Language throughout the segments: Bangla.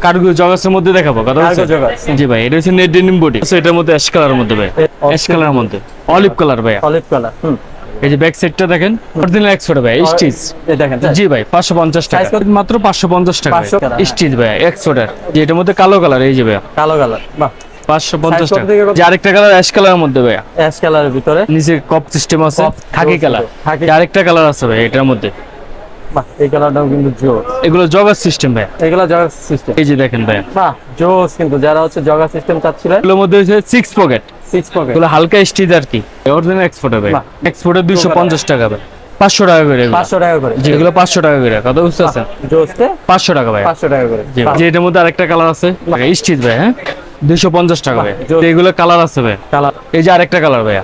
কার্গো জগাসের মধ্যে দেখাবো কথা বলছি জি ভাই এটা হচ্ছে নেট ডেনিম বডি এটার মধ্যে অ্যাশ কালারের মধ্যে ভাই অ্যাশ কালারের মধ্যে অলিভ কালার ভাই অলিভ কালার এই যে ব্যাক সাইডটা দেখেন অরিজিনাল এক্সপোর্ট ভাই স্টিচ এই দেখেন জি ভাই 550 টাকা মাত্র 550 টাকা স্টিচ ভাই এক্সপোর্ট যে এটার মধ্যে কালো কালার এই যে ভাই কালো কালার বাহ 550 টাকা যে আরেকটা কালার অ্যাশ কালারের মধ্যে ভাই অ্যাশ কালারের ভিতরে নিচে কপ সিস্টেম আছে খাকি কালার আরেকটা কালার আছে ভাই এটার মধ্যে বাহ এই কালারটাও কিন্তু জোস এগুলো জগার সিস্টেম ভাই এগুলো জগার সিস্টেম এই যে দেখেন ভাই বাহ জোস কিন্তু যারা হচ্ছে জগার সিস্টেম চাচ্ছিলেন এগুলোর মধ্যে হচ্ছে 6 পকেট এগুলো হালকা স্টিচ আর কি অরিজিনাল এক্সপোর্ট ভাই এক্সপোর্টে 250 টাকা ভাই 500 টাকা করে 500 টাকা করে যেগুলো 500 টাকা করে কত বুঝছেন জোসতে 500 টাকা ভাই 500 টাকা করে যে এটার মধ্যে আরেকটা কালার আছে স্টিচ ভাই হ্যাঁ 250 টাকা ভাই এগুলো কালার আছে ভাই কালার এই যে আরেকটা কালার ভাই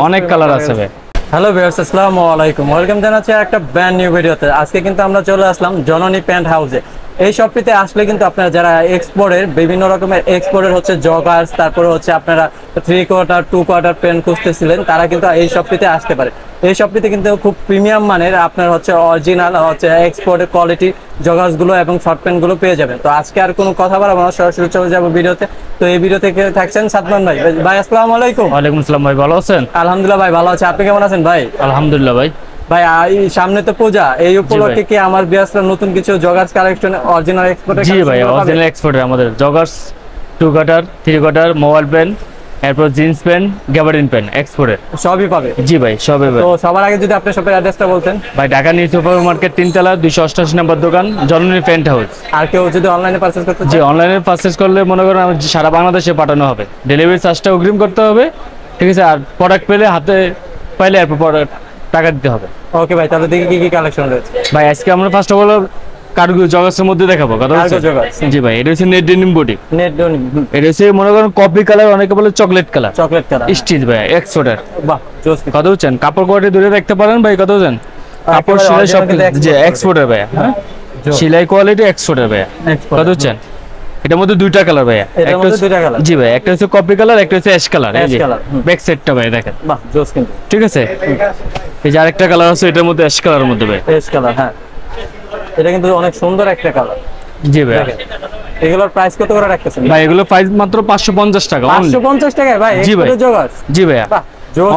অনেক কালার আছে ভাই হ্যালো ভিউয়ার্স আসসালামু আলাইকুম ওয়েলকাম জানাচ্ছি একটা ব্র্যান্ড নিউ ভিডিওতে আজকে কিন্তু আমরা চলে আসলাম জননী প্যান্ট হাউসে এই শপটিতে আসলে কিন্তু আপনারা যারা এক্সপোর্টের বিভিন্ন রকমের এক্সপোর্টের হচ্ছে জগার্স তারপরে হচ্ছে আপনারা 3 কোয়ার্টার 2 কোয়ার্টার প্যান্ট খুঁজতেছিলেন তারা কিন্তু এই শপটিতে আসতে পারে এই শপটিতে কিন্তু খুব প্রিমিয়াম মানের আপনার হচ্ছে অরিজিনাল হচ্ছে এক্সপোর্টের কোয়ালিটি জগার্স গুলো এবং শর্ট প্যান্ট গুলো পেয়ে যাবেন তো আজকে আর কোনো কথা বলবো না সরাসরি চলে যাব ভিডিওতে তো এই ভিডিও থেকে থাকছেন সাদমান ভাই ভাই আসসালামু আলাইকুম ওয়ালাইকুম আসসালাম ভাই ভালো আছেন আলহামদুলিল্লাহ ভাই ভালো আছি আপনি কেমন আছেন ভাই আলহামদুলিল্লাহ ভাই ভাই সামনে তো পূজা এই উপলক্ষে কি আমার বিয়াসরা নতুন কিছু জগার্স কালেকশন অরিজিনাল এক্সপোর্টের জি ভাই অরিজিনাল এক্সপোর্টের আমাদের joggers 2 quarter 3 quarter mobile pant এরপর জিন্স প্যান্ট গ্যাবার্ডিন প্যান্ট এক্সপোর্টের সবই পাবে জি ভাই সবই ভাই তো সবার আগে যদি আপনার শপের অ্যাড্রেসটা বলতেন ভাই ঢাকা নিউ সুপার মার্কেট 3 তলা 288 নম্বর দোকান জননী প্যান্ট হাউস আর কেউ যদি অনলাইনে পারচেজ করতে জি অনলাইনে পারচেজ করলে মনে করেন সারা বাংলাদেশে পাঠানো হবে ডেলিভারি চার্জটা অগ্রিম করতে হবে ঠিক আছে আর প্রোডাক্ট পেলে হাতে পাইলে এরপর টাকা দিতে হবে ওকে ভাই তাহলে দেখি কি কালেকশন রয়েছে ভাই আজকে আমরা ফার্স্ট অফ অল কার্গো জগার্সের মধ্যে দেখাবো কথা বলছি জি ভাই এটা হচ্ছে net denim body net denim এটা হচ্ছে মনে করেন কফি কালার অনেকে বলে চকলেট কালার স্টিচ ভাই এক্সপোর্টার বাহ জোস কত বুঝছেন কাপড় কোয়ালিটি দূরে দেখতে পারেন ভাই কত বুঝছেন কাপড় সেলাই সব জি এক্সপোর্টার ভাই হ্যাঁ সেলাই কোয়ালিটি এক্সপোর্টার ভাই কত বুঝছেন এটার মধ্যে দুইটা কালার ভাই একটা দুইটা কালার জি ভাই একটা হচ্ছে কফি কালার একটা হচ্ছে অ্যাশ কালার এই যে ব্যাক সাইডটা ভাই দেখেন বাহ জোস কিন্তু ঠিক আছে এই যে আরেকটা কালার আছে এটার মধ্যে অ্যাশ কালারের মধ্যে ভাই অ্যাশ কালার হ্যাঁ এটা কিন্তু অনেক সুন্দর একটা কালার জি ভাই এগুলোর প্রাইস কত করে রাখতেছেন ভাই এগুলো প্রাইস মাত্র 550 টাকা 550 টাকা ভাই জি ভাই জগার্স জি ভাই বাহ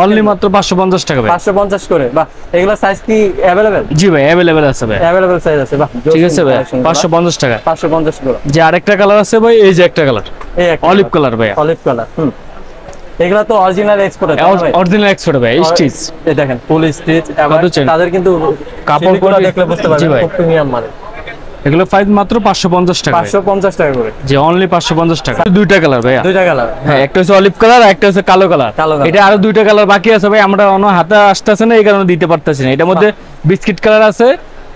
অনলি মাত্র 550 টাকা ভাই 550 করে বাহ এগুলা সাইজ কি अवेलेबल জি ভাই अवेलेबल আছে ভাই अवेलेबल সাইজ আছে বাহ ঠিক আছে ভাই 550 টাকা 550 করে যে আরেকটা কালার আছে ভাই এই যে একটা কালার এই একটা অলিভ কালার ভাই অলিভ কালার এগুলা তো অরিজিনাল এক্সপোর্ট ভাই অরিজিনাল এক্সপোর্ট ভাই স্টিচ এই দেখেন ফুল স্টিচ এবং তাদের কিন্তু কাপড় গুলো দেখলে বুঝতে পারবেন খুব প্রিমিয়াম মানে এগুলো প্রাইস মাত্র 550 টাকা 550 টাকা করে যে অনলি 550 টাকা দুইটা কালার ভাই দুইটা কালার হ্যাঁ একটা হচ্ছে অলিভ কালার আর একটা হচ্ছে কালো কালার এটা আরো দুইটা কালার বাকি আছে ভাই আমরা অন্য হাতে আসতেছে না এই কারণে দিতে পারতেছি না এটার মধ্যে বিস্কিট কালার আছে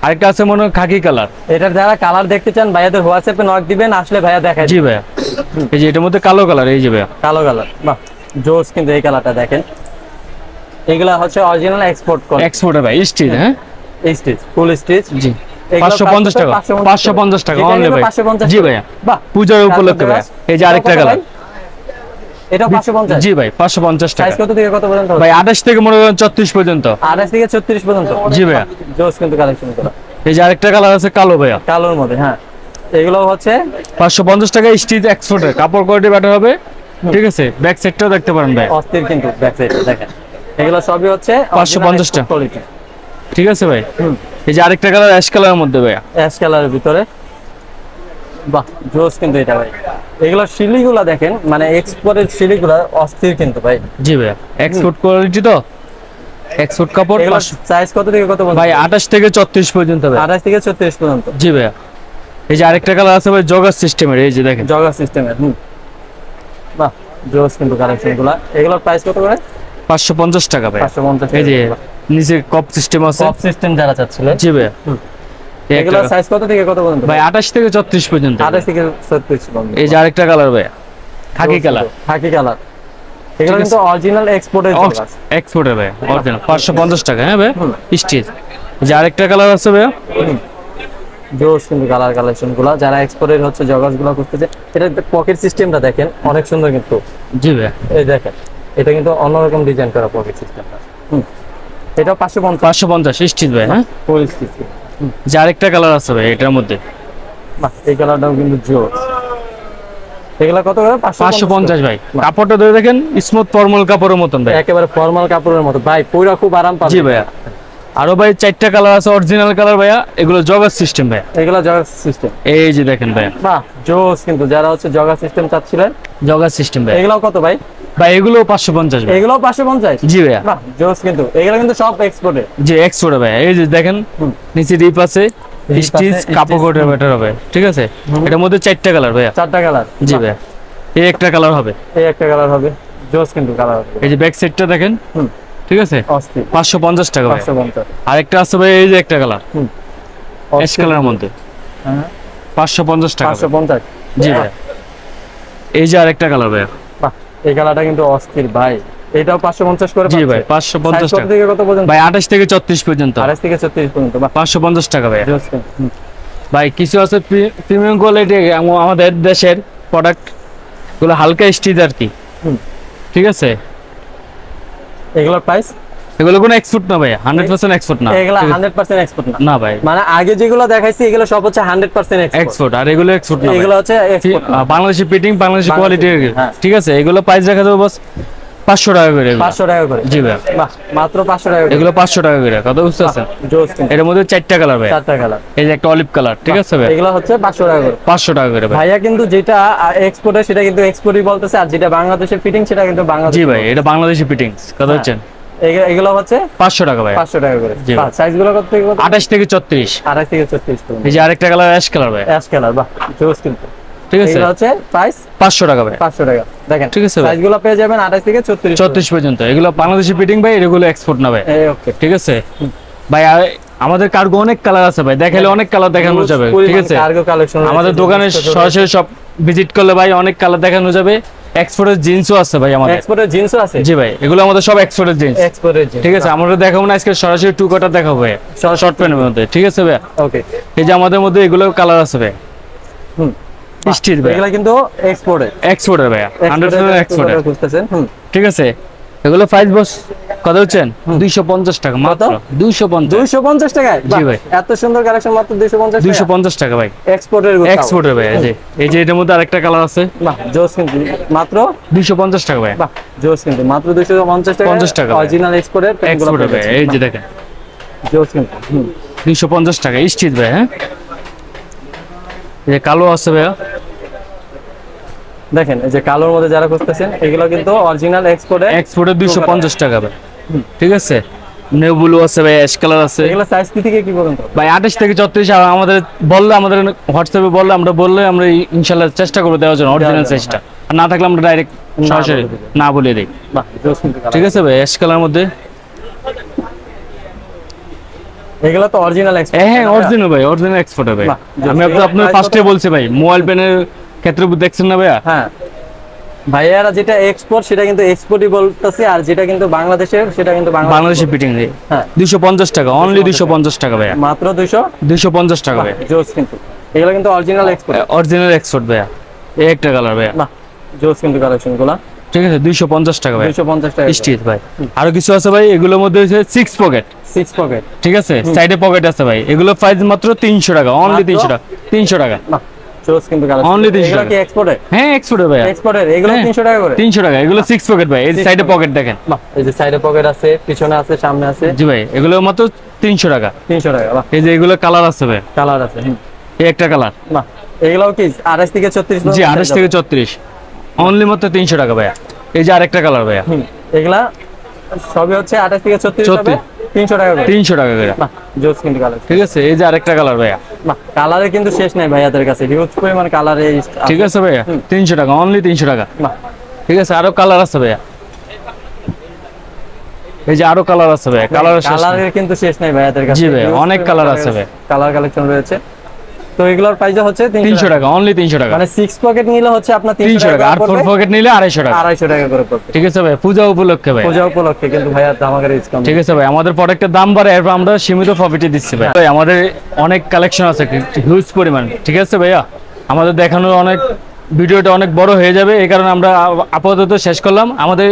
আরেকটা আছে মনে হয় খাকি কালার এটার যারা কালার দেখতে চান ভাইয়াদের হোয়াটসঅ্যাপে নক দিবেন আসলে ভাইয়া দেখায় জি ভাই এই যে এটার মধ্যে কালো কালার এই যে ভাই কালো কালার বাহ জোস কিন্তু এই কালারটা দেখেন এগুলা হচ্ছে অরিজিনাল এক্সপোর্ট কোড এক্সপোর্টার ভাই স্টিচ হ্যাঁ স্টিচ ফুল স্টিচ জি 550 টাকা 550 টাকা অনলি ভাই জি ভাই বাহ পূজার উপলক্ষে ভাই এই যে আরেকটা কালার এটা 550 জি ভাই 550 টাকা সাইজ কত থেকে কত পর্যন্ত ভাই 28 থেকে মনে করেন 34 পর্যন্ত 28 থেকে 36 পর্যন্ত জি ভাই জোস কিন্তু কালেকশন করা এই যে আরেকটা কালার আছে কালো ভাই কালোর মধ্যে হ্যাঁ এগুলো হচ্ছে 550 টাকা স্টিচ এক্সপোর্টের কাপড় কোয়ালিটি বেটার হবে ঠিক আছে ব্যাক সাইডটাও দেখতে পারেন ভাই অস্থির কিন্তু ব্যাক সাইডটা দেখেন এগুলো সবই হচ্ছে 550 টাকা কোয়ালিটি ঠিক আছে ভাই এই যে আরেকটা কালার অ্যাশ কালারের মধ্যে ভাই অ্যাশ কালারের ভিতরে বাহ জোস কিন্তু এটা ভাই এগুলো শিলিগুলা দেখেন মানে এক্সপোর্টের শিলিগুলা অস্থির কিন্তু ভাই জি ভাই এক্সপোর্ট কোয়ালিটি তো এক্সপোর্ট কাপড় সাইজ কত থেকে কত ভাই 28 থেকে 34 পর্যন্ত ভাই 28 থেকে 34 পর্যন্ত জি ভাই এই যে আরেকটা কালার আছে ভাই জগার সিস্টেমের এই যে দেখেন জগার সিস্টেমের বাহ জোস কিন্তু কালেকশনগুলো এগুলোর প্রাইস কত করে 550 টাকা ভাই 550 এই যে নিচে কপ সিস্টেম আছে কপ সিস্টেম যারা চাচ্ছিলেন জি ভাই এগুলোর সাইজ কত থেকে কত পর্যন্ত ভাই 28 থেকে 34 পর্যন্ত 28 থেকে 34 পর্যন্ত এই যে আরেকটা কালার ভাই খাকি কালার এগুলো কিন্তু অরিজিনাল এক্সপোর্টের জগার্স এক্সপোর্টের ভাই অরিজিনাল 550 টাকা হ্যাঁ ভাই স্টিচ যে আরেকটা কালার আছে ভাই জোস কিন্তু কালার কালেকশনগুলো যারা এক্সপোর্টের হচ্ছে জগার্সগুলো করতেছে এটা পকেট সিস্টেমটা দেখেন অনেক সুন্দর কিন্তু জি ভাই এই দেখেন এটা কিন্তু অন্যরকম ডিজাইন করা পকেট সিস্টেমটা এটা 550 স্টিচ ভাই হ্যাঁ ফুল স্টিচ যে আরেকটা কালার আছে ভাই এটার মধ্যে বাহ এই কালারটাও কিন্তু জোস এগুলা কত করে? 550 ভাই। কাপড়টা ধরে দেখেন স্মুথ ফর্মাল কাপড়ের মতন ভাই, একেবারে ফর্মাল কাপড়ের মতো ভাই, পুরো খুব আরাম পাবে। জি ভাইয়া। আরো ভাই 4টা কালার আছে অরিজিনাল কালার ভাইয়া, এগুলো জগার সিস্টেম ভাইয়া। এগুলা জগা সিস্টেম, এই যে দেখেন ভাইয়া, বাহ জোস। কিন্তু যারা হচ্ছে জগা সিস্টেম চাচ্ছিলেন, জগার সিস্টেম ভাই। এগুলাও কত ভাই? ভাই এগুলো 550 ভাই। এগুলাও 550? জি ভাইয়া। বাহ জোস। কিন্তু এগুলা কিন্তু সব এক্সপোর্টে। জি এক্সপোর্ট ভাইয়া। এই যে দেখেন নিচে ডিপ আছে, স্টিচ কাপড় কোটের বেটার হবে, ঠিক আছে। এটার মধ্যে 4টা কালার ভাইয়া। 4টা কালার? জি ভাইয়া। এই একটা কালার হবে, এই একটা কালার হবে, জোস। কিন্তু কালার এই যে ব্যাক সাইডটা দেখেন, ঠিক আছে। অস্থির। 550 টাকা ভাই। 550। আরেকটা আছে ভাই, এই যে একটা কালার অ্যাশ কালারের মধ্যে, হ্যাঁ 550 টাকা। 550? জি ভাই। এই যে আরেকটা কালার ভাই, বাহ এই কালারটা কিন্তু অস্থির ভাই। এটাও 550 করে? জি ভাই 550 টাকা থেকে কত পর্যন্ত ভাই? 28 থেকে 34 পর্যন্ত। 28 থেকে 36 পর্যন্ত। বাহ 550 টাকা ভাই। জোস। ভাই কিছু আছে প্রিমিয়াম কোয়ালিটি আমাদের দেশের প্রোডাক্ট গুলো, হালকা স্টিচ আর কি, ঠিক আছে। এগুলোর প্রাইস? এগুলো কোনো এক্সপোর্ট না ভাই, 100% এক্সপোর্ট না। এগুলা 100% এক্সপোর্ট না? না ভাই, মানে আগে যেগুলো দেখাইছি এগুলো সব হচ্ছে 100% এক্সপোর্ট, আর এগুলো এক্সপোর্ট না। এগুলো হচ্ছে export, Bangladeshi fitting, Bangladeshi quality, হ্যাঁ। ঠিক আছে। এগুলো প্রাইস রাখা যাবে বাস 500 টাকা করে। 500 টাকা করে? জি ভাই। বাহ মাত্র 500 টাকা করে? এগুলো 500 টাকা করে, কত বুঝতে পারছেন? জোস। এর মধ্যে 4টা কালার ভাই। 4টা কালার। এই যে একটা অলিভ কালার, ঠিক আছে ভাই। এগুলো হচ্ছে 500 টাকা করে? 500 টাকা করে ভাই। ভাইয়া কিন্তু যেটা এক্সপোর্টে সেটা কিন্তু এক্সপোর্টই বলতেছে, আর যেটা বাংলাদেশের ফিটিং সেটা কিন্তু বাংলাদেশ। জি ভাই, এটা বাংলাদেশি ফিটিংস, কথা হচ্ছেন। এগুলো হচ্ছে 500 টাকা ভাই। 500 টাকা করে? জি বাহ সাইজগুলো কত থেকে কত? 28 থেকে 34। 28 থেকে 34 পর্যন্ত। এই যে আরেকটা কালার অ্যাশ কালার ভাই, অ্যাশ কালার। বাহ জোস। কিন্তু ঠিক আছে। এগুলো হচ্ছে প্রাইস 500 টাকা ভাই। 500 টাকা। দেখেন ঠিক আছে ভাই। সাইজগুলো পেয়ে যাবেন 28 থেকে 34 34 পর্যন্ত। এগুলো বাংলাদেশি ফিটিং ভাই, এগুলো এক্সপোর্ট না ভাই। ওকে ঠিক আছে ভাই। আমাদের কার্গো অনেক কালার আছে ভাই, দেখালে অনেক কালার দেখানো যাবে, ঠিক আছে। কার্গো কালেকশন আমাদের দোকানে সরাসরি সব ভিজিট করলে ভাই অনেক কালার দেখানো যাবে। এক্সপোর্টের জিন্সও আছে ভাই আমাদের। এক্সপোর্টের জিন্সও আছে? জি ভাই, এগুলো আমাদের সব এক্সপোর্টের জিন্স। এক্সপোর্টের জিন্স, ঠিক আছে। আমরা দেখাবো না আজকে, সরাসরি টু কাটার দেখাবো ভাই, শর্ট প্যান্টের মধ্যে, ঠিক আছে ভাই। ওকে। এই যে আমাদের মধ্যে এগুলো কালার আছে ভাই, স্টিচ ভাই। এগুলা কিন্তু এক্সপোর্টের? এক্সপোর্টের ভাই, 100% এক্সপোর্টের। বুঝতেছেন? ঠিক আছে। এগুলো প্রাইস বস কত হচ্ছেন? 250 টাকা মাত্র। 250 250 টাকায়? জি ভাই। এত সুন্দর কালেকশন মাত্র 250 টাকা? 250 টাকা ভাই। এক্সপোর্টের? এক্সপোর্টের ভাই। এই যে এটার মধ্যে আরেকটা কালার আছে। বাহ জোস। কিন্তু মাত্র 250 টাকা ভাই। বাহ জোস। কিন্তু মাত্র 250 টাকা। 50 টাকা অরিজিনাল এক্সপোর্টের এক্সপোর্টের ভাই। এই যে দেখেন জোস। কিন্তু 250 টাকা স্টিচ ভাই। হ্যাঁ এই যে কালো আছে ভাই, দেখেন এই যে কালোর মধ্যে যারা খুঁজতেছেন এগুলো কিন্তু অরিজিনাল এক্সপোর্টের 250 টাকা ভাই। ঠিক আছে। নেউ ব্লু আছে ভাই, অ্যাশ কালার আছে। এগুলো সাইজ কি থেকে কি পর্যন্ত ভাই? 28 থেকে 34। আর আমাদের বললে, আমাদের হোয়াটসঅ্যাপে বললে, আমরা ইনশাআল্লাহ চেষ্টা করব দেওয়ার জন্য অরিজিনাল সাইজটা। আর না থাকলে আমরা ডাইরেক্ট সরাসরি না বলে দেই। বাহ জোস। কিন্তু ঠিক আছে ভাই। অ্যাশ কালার মধ্যে এগুলো তো অরিজিনাল এক্সপোর্ট? হ্যাঁ অরিজিনাল ভাই, অরিজিনাল এক্সপোর্ট ভাই। আমি আপনার ফার্স্টে বলছি ভাই, মোবাইল পেনের ক্ষেত্রে দেখছেন না ভাইয়া? হ্যাঁ ভাইয়ারা যেটা এক্সপোর্ট সেটা কিন্তু এক্সপোর্টই বলতেছে, আর যেটা কিন্তু বাংলাদেশের সেটা কিন্তু বাংলাদেশি ফিটিং ভাই। হ্যাঁ 250 টাকা, অনলি 250 টাকা ভাইয়া। মাত্র 250 টাকা ভাই। জোস। কিন্তু এগুলো কিন্তু অরিজিনাল এক্সপোর্ট? অরিজিনাল এক্সপোর্ট ভাইয়া। এই একটা কালার ভাইয়া। বাহ জোস। কিন্তু কালেকশনগুলো ঠিক আছে। 250 টাকা ভাই। 250 টাকা স্টিচ ভাই। আরো কিছু আছে ভাই, এগুলোর মধ্যে হচ্ছে 6 পকেট। 6 পকেট? ঠিক আছে। সাইডে পকেট আছে ভাই। এগুলো প্রাইস মাত্র 300 টাকা, অনলি 300 টাকা। 300 টাকা। বাহ জোস। কিন্তু কালেকশন অনলি 300 এগুলো টাকা। কি এক্সপোর্টের? হ্যাঁ এক্সপোর্টের ভাই। এক্সপোর্টের এগুলো 300 টাকা করে? 300 টাকা। এগুলো 6 পকেট ভাই। এই সাইডে পকেট দেখেন। বাহ এই যে সাইডে পকেট আছে, পিছনে আছে, সামনে আছে। জি ভাই, এগুলো মাত্র 300 টাকা। 300 টাকা? বাহ। এই যে এগুলো কালার আছে ভাই, কালার আছে? এই একটা কালার। বাহ এগুলাও কি 28 থেকে 34? জি 28 থেকে 34, অনলি মাত্র 300 টাকা ভাইয়া। এই যে আরেকটা কালার ভাইয়া, এগুলা সবই হচ্ছে 28 থেকে 34 হবে 300 টাকা করে? 300 টাকা করে। বাহ জোস। কিন্তু কালার ঠিক আছে। এই যে আরেকটা কালার ভাইয়া। বাহ কালারে কিন্তু শেষ নাই ভাইয়াদের কাছে, হিউজ পরিমাণ কালারে। ঠিক আছে ভাইয়া, 300 টাকা, অনলি 300 টাকা। বাহ ঠিক আছে। আরো কালার আছে ভাইয়া। এই যে আরো কালার আছে ভাইয়া। কালারের কিন্তু শেষ নাই ভাইয়াদের কাছে। জি ভাই, অনেক কালার আছে ভাই। কালার কালেকশন রয়েছে। তো এগুলোর প্রাইস হচ্ছে 300 টাকা, অনলি 300 টাকা। মানে 6 পকেট নিলে হচ্ছে আপনার 300 টাকা, আর 4 পকেট নিলে 250 টাকা। 250 টাকা করে পড়বে। ঠিক আছে ভাই, পূজা উপলক্ষে ভাই। পূজা উপলক্ষে কিন্তু ভাইয়া ধামাকা ডিসকাউন্ট। ঠিক আছে ভাই, আমাদের প্রোডাক্টের দাম বাড়ে, এরপর আমরা সীমিত প্রফিটে দিচ্ছি ভাই। ভাই আমাদের অনেক কালেকশন আছে, হিউজ পরিমাণ। ঠিক আছে ভাইয়া, আমাদের দেখানোর অনেক ভিডিওটা অনেক বড় হয়ে যাবে, এই কারণে আমরা আপাতত শেষ করলাম। আমাদের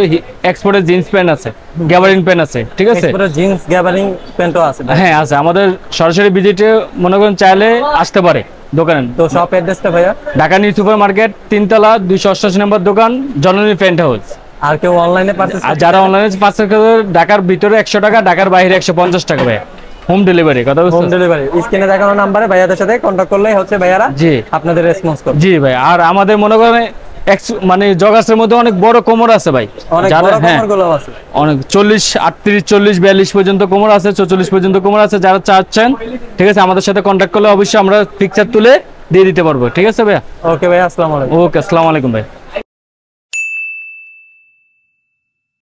এক্সপোর্টের জিন্স প্যান্ট আছে, গ্যাবারিন প্যান্ট আছে। ঠিক আছে। এক্সপোর্টের জিন্স গ্যাবারিং প্যান্টও আছে? হ্যাঁ আছে। আমাদের সরাসরি ভিজিটে মনে করেন চাইলে আসতে পারে। দোকানে। তো শপ অ্যাড্রেসটা ভাইয়া? ঢাকা নিউ সুপার মার্কেট 3 তলা 288 নম্বর দোকান, জননী প্যান্ট হাউস। আর কেউ অনলাইনে পারচেজ আর যারা অনলাইনে পার্সেল করে ঢাকার ভিতরে 100 টাকা, ঢাকার বাইরে 150 টাকা ভাই, হোম ডেলিভারি। কথা হোম বুঝছেন? ডেলিভারি স্ক্রিনে দেখানো নাম্বারে ভাইয়াদের সাথে কন্ট্যাক্ট করলেই হচ্ছে ভাইয়ারা জি আপনাদের রেসপন্স করবে। জি ভাই। আর আমাদের মনে করেন মানে জগার্সের মধ্যে অনেক বড় কোমর আছে ভাই, অনেক যারা বড় হ্যাঁ কভারগুলো আছে। অনেক 40 38 40 42 পর্যন্ত কোমর আছে, 44 পর্যন্ত কোমর আছে। যারা চাচ্ছেন ঠিক আছে আমাদের সাথে কন্ট্যাক্ট করলে অবশ্যই আমরা পিকচার তুলে দিয়ে দিতে পারবো। ঠিক আছে ভাইয়া? ওকে ভাই, আসসালামু আলাইকুম। ওকে, আসসালামু আলাইকুম ভাই।